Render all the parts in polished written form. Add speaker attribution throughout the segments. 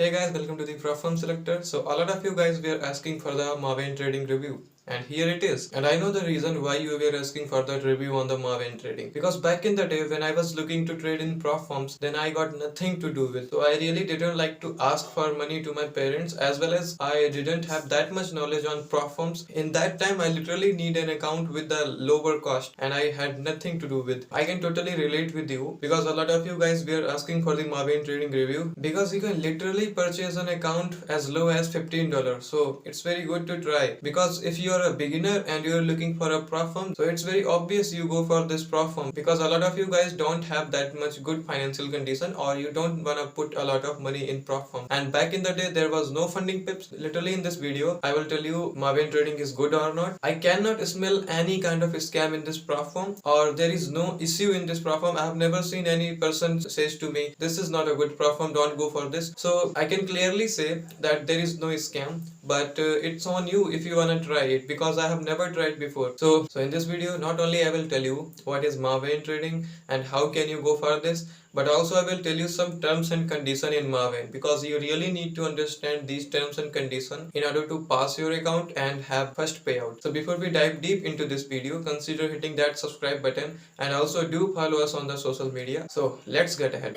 Speaker 1: Hey guys, welcome to the From Selector. So a lot of you guys were asking for the Maven trading review. And here it is. And I know the reason why you were asking for that review on the Maven trading. Because back in the day when I was looking to trade in prop firms, then I got nothing to do with. So I really didn't like to ask for money to my parents, as well as I didn't have that much knowledge on prop firms. In that time I literally need an account with the lower cost and I had nothing to do with. I can totally relate with you because a lot of you guys were asking for the Maven trading review because you can literally purchase an account as low as $15. So it's very good to try because if you are a beginner and you're looking for a prop firm, so it's very obvious you go for this prop firm because a lot of you guys don't have that much good financial condition or you don't wanna put a lot of money in prop firm. And back in the day there was no funding pips. Literally in this video I will tell you Maven trading is good or not. I cannot smell any kind of scam in this prop firm or there is no issue in this prop firm. I have never seen any person says to me this is not a good prop firm, don't go for this. So I can clearly say that there is no scam, but it's on you if you wanna try it because I have never tried before. So in this video not only I will tell you what is Maven trading and how can you go for this, but also I will tell you some terms and condition in Maven because you really need to understand these terms and condition in order to pass your account and have first payout. So before we dive deep into this video, consider hitting that subscribe button and also do follow us on the social media. So let's get ahead.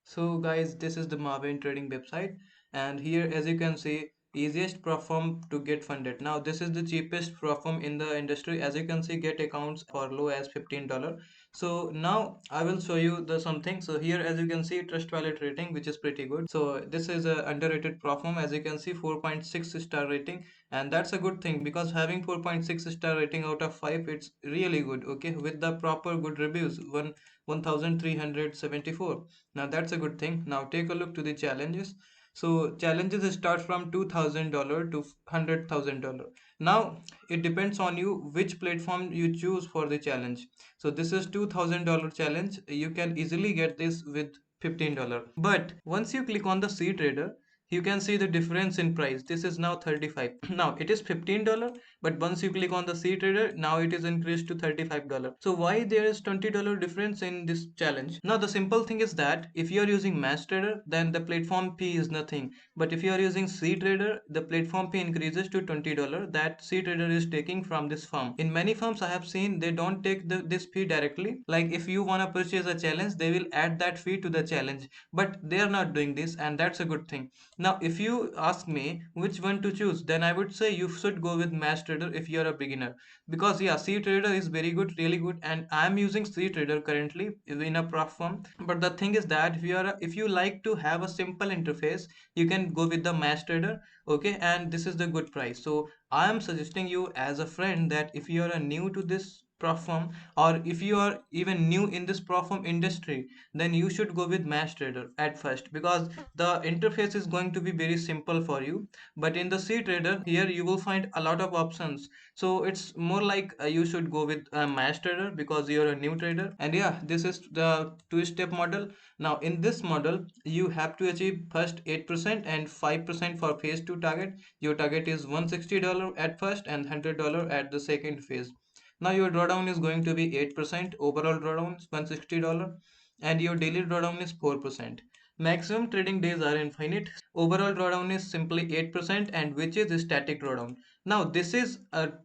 Speaker 1: So guys, this is the Maven trading website, and here as you can see, easiest platform to get funded. Now this is the cheapest platform in the industry. As you can see, get accounts for low as $15. So now I will show you the something. So here as you can see, trust wallet rating, which is pretty good. So this is a underrated platform. As you can see, 4.6 star rating, and that's a good thing because having 4.6 star rating out of 5, it's really good. Okay, with the proper good reviews, 1374. Now that's a good thing. Now take a look to the challenges. So challenges start from $2,000 to $100,000. Now it depends on you which platform you choose for the challenge. So this is $2,000 challenge. You can easily get this with $15. But once you click on the C trader, you can see the difference in price. This is now 35. Now it is $15, but once you click on the C trader, now it is increased to $35. So why there is $20 difference in this challenge? Now the simple thing is that if you are using mass trader, then the platform fee is nothing. But if you are using C trader, the platform fee increases to $20 that C trader is taking from this firm. In many firms I have seen they don't take this fee directly. Like if you want to purchase a challenge, they will add that fee to the challenge. But they are not doing this, and that's a good thing. Now, if you ask me which one to choose, then I would say you should go with Mass Trader if you are a beginner. Because yeah, C Trader is very good, really good, and I am using C Trader currently in a prop firm. But the thing is that if you like to have a simple interface, you can go with the Mass Trader. Okay, and this is the good price. So I am suggesting you as a friend that if you are new to this prop firm or if you are even new in this prop firm industry, then you should go with Mass Trader at first because the interface is going to be very simple for you. But in the C trader here you will find a lot of options, so it's more like you should go with a Mass Trader because you're a new trader. And yeah, this is the two-step model. Now in this model you have to achieve first 8% and 5% for phase 2 target. Your target is $160 at first and $100 at the second phase. Now your drawdown is going to be 8%, overall drawdown is $160, and your daily drawdown is 4%. Maximum trading days are infinite. Overall drawdown is simply 8% and which is static drawdown. Now this is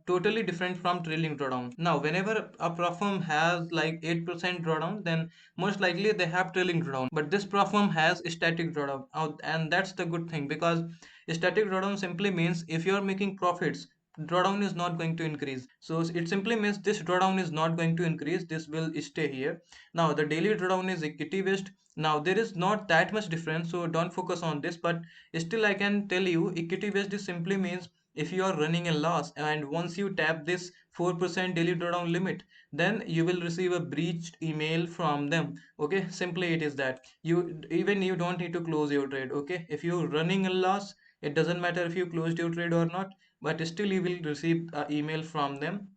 Speaker 1: totally different from trailing drawdown. Now whenever a prop firm has like 8% drawdown, then most likely they have trailing drawdown. But this prop firm has static drawdown. And that's the good thing because static drawdown simply means if you are making profits, drawdown is not going to increase. So it simply means this drawdown is not going to increase, this will stay here. Now the daily drawdown is equity based. Now there is not that much difference, so don't focus on this, but still I can tell you equity based is simply means if you are running a loss and once you tap this 4% daily drawdown limit, then you will receive a breached email from them. Okay, simply it is that you don't need to close your trade. Okay, if you're running a loss, it doesn't matter if you closed your trade or not, but still you will receive an email from them.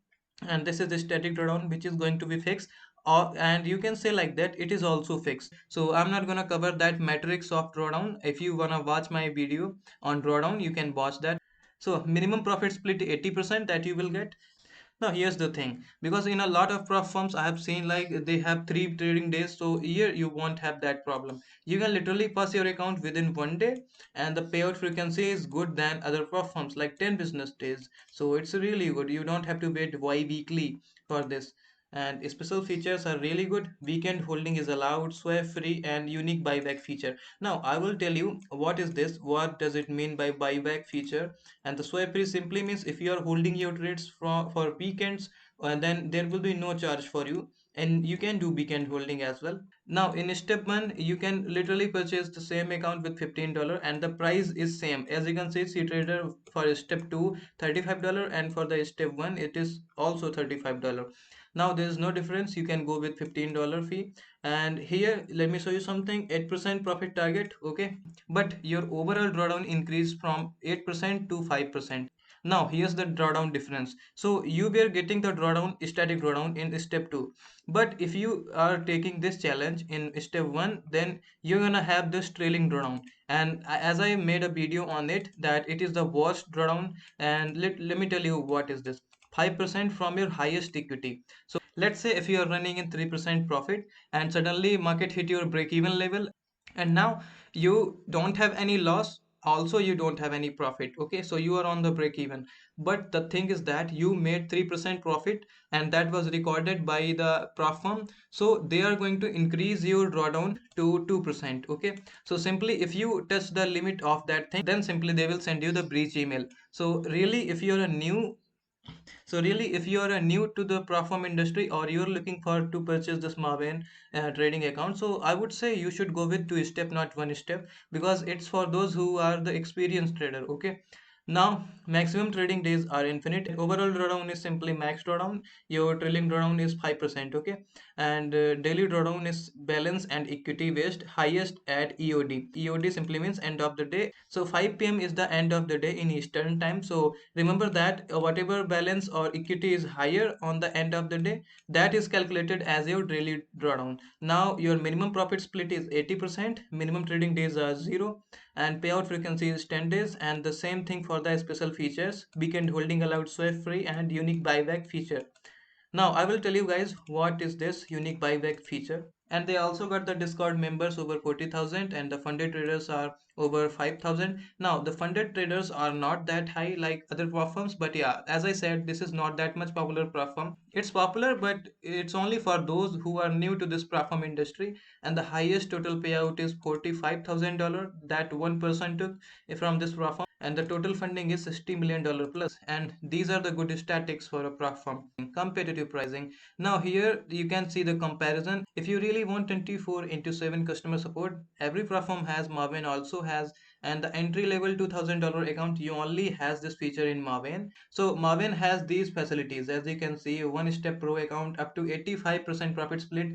Speaker 1: And this is the static drawdown which is going to be fixed, and you can say like that it is also fixed. So I'm not gonna cover that metrics of drawdown. If you wanna watch my video on drawdown, you can watch that. So minimum profit split 80% that you will get. Now here's the thing, because in a lot of prop firms I have seen like they have 3 trading days, so here you won't have that problem. You can literally pass your account within 1 day, and the payout frequency is good than other prop firms like 10 business days. So it's really good. You don't have to wait weekly for this. And special features are really good. Weekend holding is allowed, swap free, and unique buyback feature. Now I will tell you what is this, what does it mean by buyback feature. And the swap free simply means if you are holding your trades for weekends, then there will be no charge for you, and you can do weekend holding as well. Now in step 1 you can literally purchase the same account with $15, and the price is same. As you can see, C trader for step 2 $35, and for the step 1 it is also $35. Now there is no difference, you can go with $15 fee. And here let me show you something, 8% profit target, okay, but your overall drawdown increased from 8% to 5%. Now here's the drawdown difference. So you were getting the drawdown, static drawdown in step 2, but if you are taking this challenge in step 1, then you're gonna have this trailing drawdown. And as I made a video on it, that it is the worst drawdown. And let me tell you what is this. 5% from your highest equity. So let's say if you are running in 3% profit, and suddenly market hit your break even level, and now you don't have any loss, also you don't have any profit, okay, so you are on the break even. But the thing is that you made 3% profit, and that was recorded by the prop firm, so they are going to increase your drawdown to 2%, okay. So simply if you touch the limit of that thing, then simply they will send you the breach email. So really if you're a new so really, if you are new to the platform industry, or you're looking for to purchase this Maven trading account, so I would say you should go with 2 step, not 1 step, because it's for those who are the experienced trader. Okay. Now, maximum trading days are infinite. Overall drawdown is simply max drawdown. Your trailing drawdown is 5%. Okay, and daily drawdown is balance and equity based, highest at EOD. EOD simply means end of the day. So 5 p.m. is the end of the day in Eastern time. So remember that whatever balance or equity is higher on the end of the day, that is calculated as your daily drawdown. Now your minimum profit split is 80%, minimum trading days are 0, and payout frequency is 10 days. And the same thing for the special features, weekend holding allowed, swap free, and unique buyback feature. Now I will tell you guys what is this unique buyback feature. And they also got the Discord members over 40,000, and the funded traders are over 5,000. Now the funded traders are not that high like other platforms, but yeah, as I said, this is not that much popular platform. It's popular, but it's only for those who are new to this platform industry. And the highest total payout is $45,000 that one person took from this platform, and the total funding is $60 million plus. And these are the good statistics for a platform. Competitive pricing. Now here you can see the comparison. If you really want 24 into 7 customer support, every platform has, Maven also has. And the entry level $2,000 account, you only has this feature in Maven. So Maven has these facilities, as you can see, one step pro account up to 85% profit split.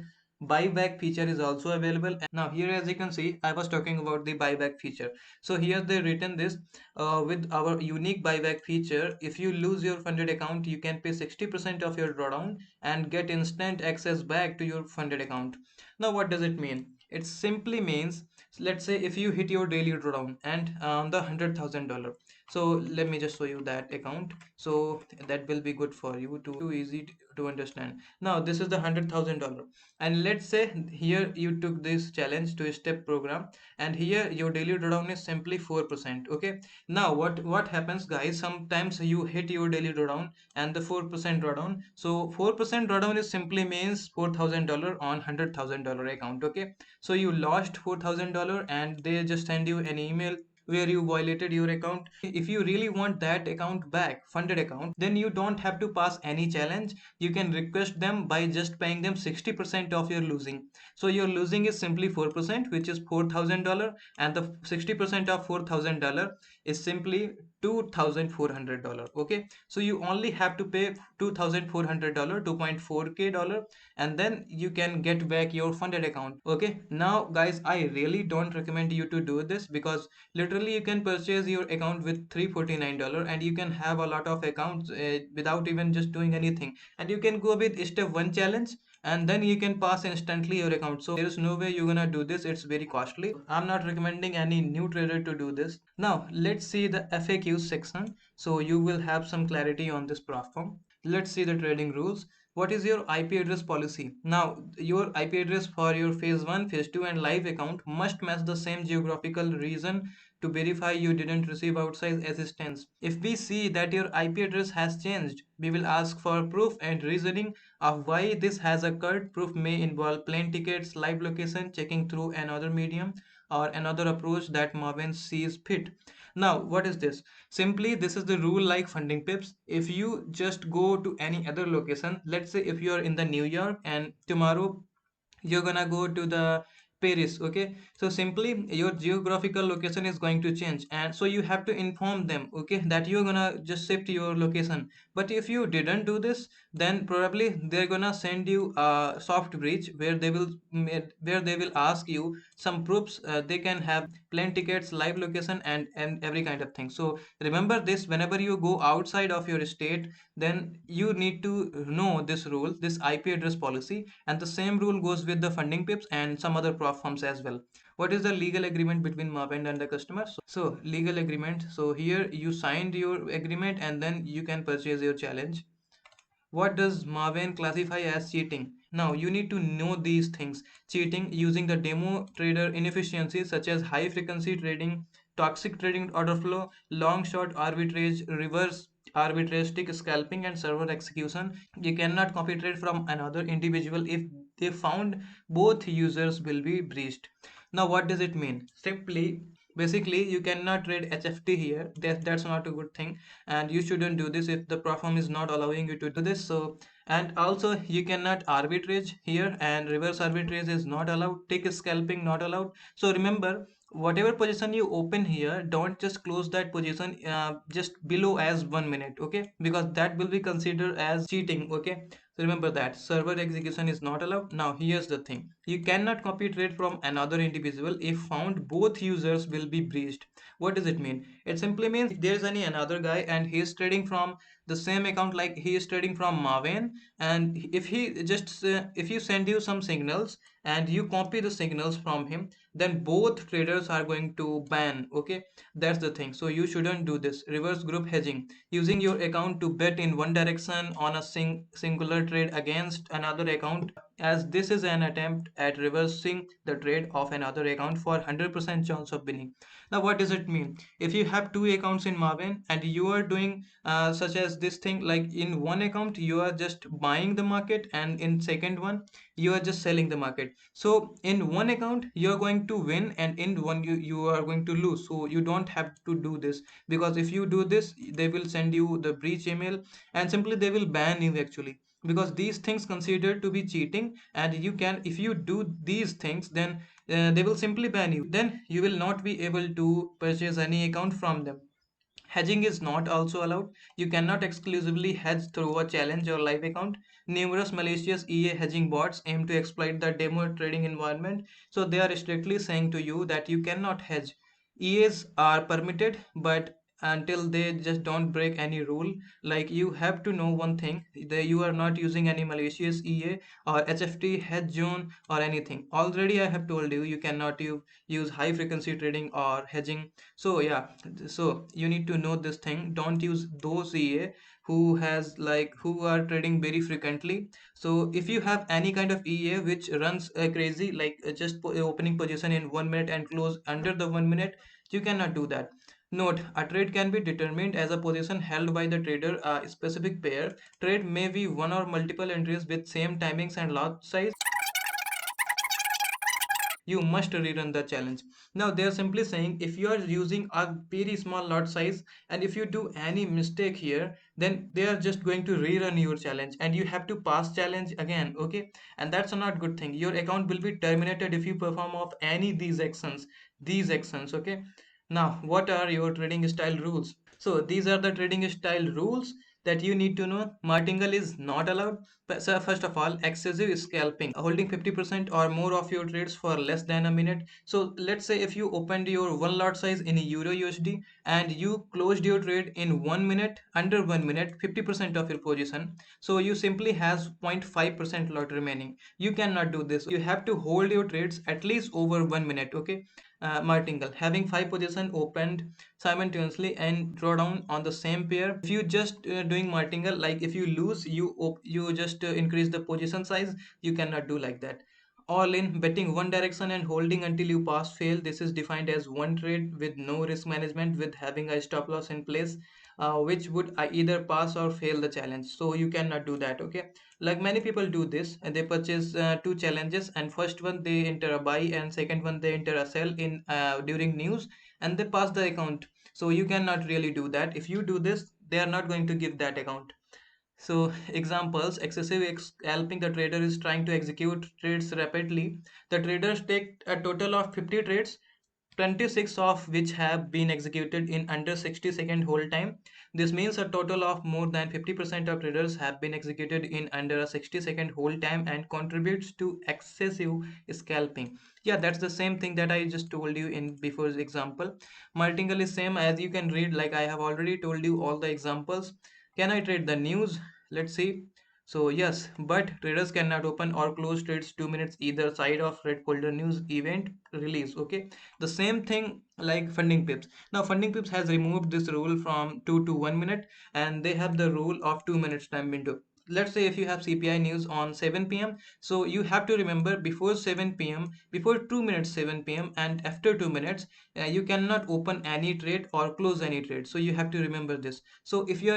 Speaker 1: Buyback feature is also available. And now here, as you can see, I was talking about the buyback feature. So here they written this, with our unique buyback feature, if you lose your funded account, you can pay 60% of your drawdown and get instant access back to your funded account. Now what does it mean? It simply means, let's say if you hit your daily drawdown and the $100,000. So let me just show you that account, so that will be good for you to easy to understand. Now this is the $100,000, and let's say here you took this challenge to step program, and here your daily drawdown is simply 4%. Okay. Now what happens, guys, sometimes you hit your daily drawdown and the 4% drawdown. So 4% drawdown is simply means $4,000 on $100,000 account. Okay. So you lost $4,000, and they just send you an email where you violated your account. If you really want that account back, funded account, then you don't have to pass any challenge. You can request them by just paying them 60% of your losing. So your losing is simply 4%, which is $4,000, and the 60% of $4,000 is simply $2,400. Okay. So you only have to pay $2,400, 2.4k dollar, and then you can get back your funded account. Okay. Now guys, I really don't recommend you to do this, because literally you can purchase your account with $349, and you can have a lot of accounts without even just doing anything. And you can go with step 1 challenge, and then you can pass instantly your account. So there is no way you're gonna do this, it's very costly. I'm not recommending any new trader to do this. Now let's see the FAQ section, so you will have some clarity on this platform. Let's see the trading rules. What is your IP address policy? Now, your IP address for your phase 1, phase 2 and live account must match the same geographical region to verify you didn't receive outside assistance. If we see that your IP address has changed, we will ask for proof and reasoning of why this has occurred. Proof may involve plane tickets, live location, checking through another medium, or another approach that Maven sees fit. Now, what is this? Simply, this is the rule like funding pips. If you just go to any other location, let's say if you are in the New York and tomorrow you're gonna go to the Paris, okay? So simply your geographical location is going to change, and so you have to inform them, okay, that you're gonna just shift your location. But if you didn't do this, then probably they're gonna send you a soft bridge where they will ask you some proofs. They can have plane tickets, live location, and every kind of thing. So remember this, whenever you go outside of your state, then you need to know this rule, this IP address policy, and the same rule goes with the funding pips and some other platforms as well. What is the legal agreement between Maven and the customer? So legal agreement, so here you signed your agreement and then you can purchase your challenge. What does Maven classify as cheating? Now you need to know these things. Cheating using the demo trader inefficiencies such as high frequency trading, toxic trading order flow, long short arbitrage, reverse arbitrage, scalping, and server execution. You cannot copy trade from another individual if they found both users will be breached. Now what does it mean? Simply, basically you cannot trade HFT here. That's not a good thing, and you shouldn't do this if the platform is not allowing you to do this. So, and also you cannot arbitrage here, and reverse arbitrage is not allowed, tick scalping not allowed. So remember, whatever position you open here, don't just close that position just below as 1 minute, okay, because that will be considered as cheating, okay. So remember that server execution is not allowed. Now here's the thing, you cannot copy trade from another individual if found both users will be breached. What does it mean? It simply means if there's any another guy and he is trading from the same account, like he is trading from Maven, and if he just if you send you some signals and you copy the signals from him, then both traders are going to ban, okay. That's the thing. So you shouldn't do this. Reverse group hedging, using your account to bet in one direction on a singular trade against another account, as this is an attempt at reversing the trade of another account for 100% chance of winning. Now what does it mean? If you have two accounts in Maven and you are doing such as this thing, like in one account you are just buying the market and in second one you are just selling the market. So in one account you are going to win and in one you are going to lose. So you don't have to do this, because if you do this they will send you the breach email and simply they will ban you actually, because these things considered to be cheating. And you can, if you do these things, then they will simply ban you, then you will not be able to purchase any account from them. Hedging is not also allowed. You cannot exclusively hedge through a challenge or live account. Numerous malicious EA hedging bots aim to exploit the demo trading environment. So they are strictly saying to you that you cannot hedge. EAs are permitted, but until they just don't break any rule. Like, you have to know one thing, that you are not using any malicious EA or HFT hedge zone or anything. Already I have told you, you cannot use high frequency trading or hedging. So yeah, so you need to know this thing. Don't use those EA who are trading very frequently. So if you have any kind of EA which runs crazy, like just opening position in 1 minute and close under the 1 minute, you cannot do that. Note, a trade can be determined as a position held by the trader. A specific pair trade may be one or multiple entries with same timings and lot size. You must rerun the challenge. Now they are simply saying, if you are using a very small lot size and if you do any mistake here, then they are just going to rerun your challenge and you have to pass challenge again, okay. And that's a not good thing. Your account will be terminated if you perform of any these actions, okay. Now what are your trading style rules? So these are the trading style rules that you need to know. Martingale is not allowed. So first of all, excessive scalping, holding 50% or more of your trades for less than a minute. So let's say if you opened your one lot size in Euro USD and you closed your trade in 1 minute, under 1 minute, 50% of your position. So you simply has 0.5% lot remaining. You cannot do this. You have to hold your trades at least over 1 minute, okay. martingale, having five position opened simultaneously and draw down on the same pair. If you just doing martingale, like if you lose, you just increase the position size. You cannot do like that. All in, betting one direction and holding until you pass fail. This is defined as one trade with no risk management, with having a stop loss in place, which would either pass or fail the challenge. So you cannot do that. Okay, like many people do this, and they purchase two challenges, and first one they enter a buy, and second one they enter a sell in during news, and they pass the account. So you cannot really do that. If you do this, they are not going to give that account. So examples, excessive scalping, the trader is trying to execute trades rapidly. The traders take a total of 50 trades, 26 of which have been executed in under 60-second hold time. This means a total of more than 50% of traders have been executed in under a 60-second hold time and contributes to excessive scalping. Yeah, that's the same thing that I just told you in before's example. Martingale is same as you can read, like I have already told you all the examples. Can I trade the news? Let's see. So yes, but traders cannot open or close trades 2 minutes either side of red folder news event release. Okay, the same thing like funding pips. Now funding pips has removed this rule from 2 to 1 minute, and they have the rule of 2 minutes time window. Let's say if you have CPI news on 7 p.m., so you have to remember before 7 p.m., before 2 minutes 7 p.m., and after 2 minutes, you cannot open any trade or close any trade. So you have to remember this. So if you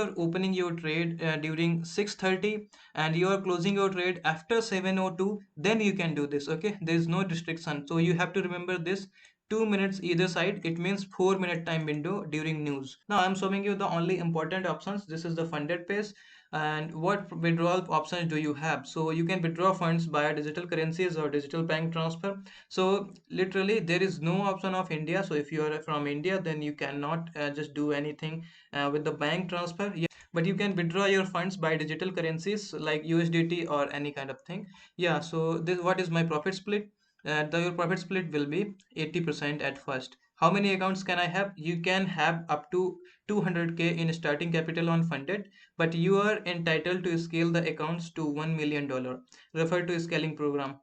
Speaker 1: are opening your trade during 6:30 and you are closing your trade after 7:02, then you can do this. Okay, there is no restriction. So you have to remember this. 2 minutes either side, it means 4 minute time window during news. Now I'm showing you the only important options. This is the funded page. And what withdrawal options do you have? So you can withdraw funds via digital currencies or digital bank transfer. So literally there is no option of India. So if you are from India, then you cannot just do anything with the bank transfer. Yeah, but you can withdraw your funds by digital currencies like USDT or any kind of thing. Yeah, so this what is my profit split? Your profit split will be 80% at first. How many accounts can I have? You can have up to 200K in starting capital on funded, but you are entitled to scale the accounts to $1 million. Refer to scaling program.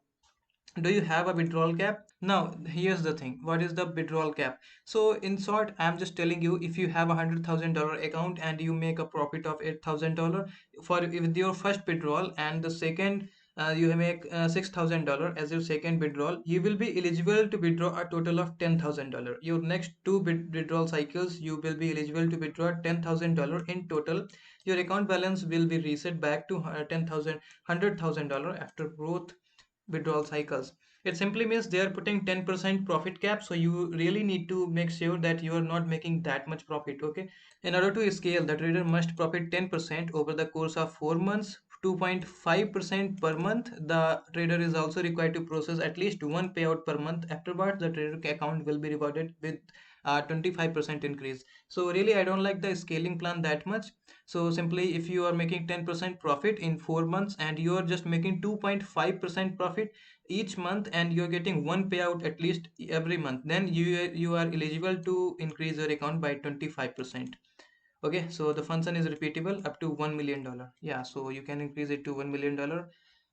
Speaker 1: Do you have a withdrawal cap? Now here's the thing, what is the withdrawal cap? So in short, I'm just telling you, if you have $100,000 account and you make a profit of $8,000 for with your first withdrawal, and the second you make $6,000 as your second withdrawal, you will be eligible to withdraw a total of $10,000. Your next two withdrawal cycles, you will be eligible to withdraw $10,000 in total. Your account balance will be reset back to 10,000 $100,000 after growth withdrawal cycles. It simply means they are putting 10% profit cap, so you really need to make sure that you are not making that much profit. Okay, in order to scale, the trader must profit 10% over the course of 4 months, 2.5% per month. The trader is also required to process at least one payout per month. Afterwards, the trader account will be rewarded with 25% increase. So really I don't like the scaling plan that much. So simply if you are making 10% profit in 4 months and you are just making 2.5% profit each month, and you're getting one payout at least every month, then you are eligible to increase your account by 25%. Okay, so the function is repeatable up to $1 million. Yeah, so you can increase it to $1 million.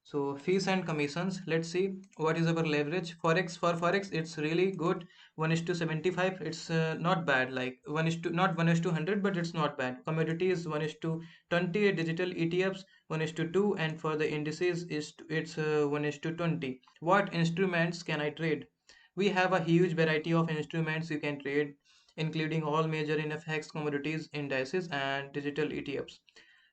Speaker 1: So fees and commissions, let's see what is our leverage. Forex, for forex it's really good. 1 is to 75, it's not bad. Like 1 is to, not 1 is to 100, but it's not bad. Commodities 1 is to 20, digital ETFs 1 is to 2, and for the indices it's 1 is to 20. What instruments can I trade? We have a huge variety of instruments you can trade, including all major FX commodities, indices, and digital ETFs.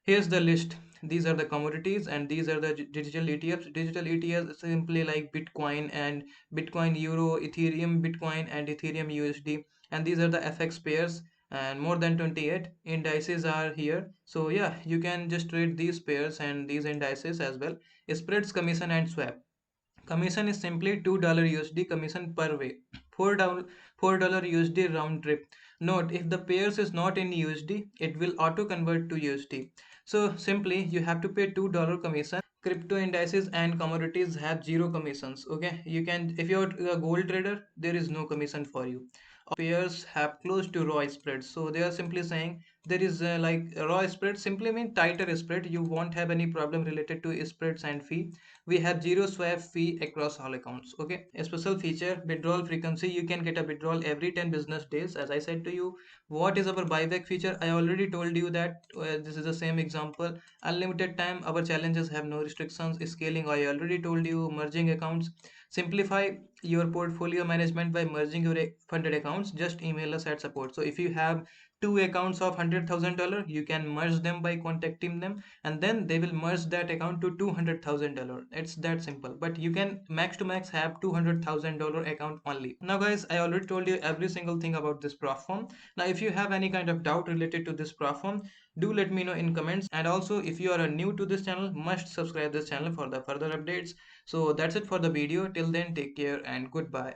Speaker 1: Here's the list. These are the commodities and these are the digital ETFs. Digital ETFs simply like Bitcoin and Bitcoin Euro, Ethereum Bitcoin, and Ethereum USD. And these are the FX pairs, and more than 28 indices are here. So yeah, you can just trade these pairs and these indices as well. Spreads, commission, and swap. Commission is simply $2 USD commission per way. $4 USD round trip. Note, if the pairs is not in USD, it will auto convert to USD. So simply you have to pay $2 commission. Crypto indices and commodities have zero commissions. Okay, you can, if you're a gold trader, there is no commission for you. Pairs have close to raw spreads. So they are simply saying there is like raw spread simply mean tighter spread. You won't have any problem related to spreads and fee. We have zero swap fee across all accounts. Okay, a special feature, withdrawal frequency. You can get a withdrawal every 10 business days. As I said to you, what is our buyback feature? I already told you that this is the same example. Unlimited time, our challenges have no restrictions. Scaling, I already told you. Merging accounts, simplify your portfolio management by merging your funded accounts. Just email us at support. So if you have two accounts of $100,000, you can merge them by contacting them, and then they will merge that account to $200,000. It's that simple. But you can max to max have $200,000 account only. Now guys, I already told you every single thing about this platform. Now if you have any kind of doubt related to this platform, do let me know in comments. And also, if you are new to this channel, must subscribe this channel for the further updates. So that's it for the video. Till then, take care and goodbye.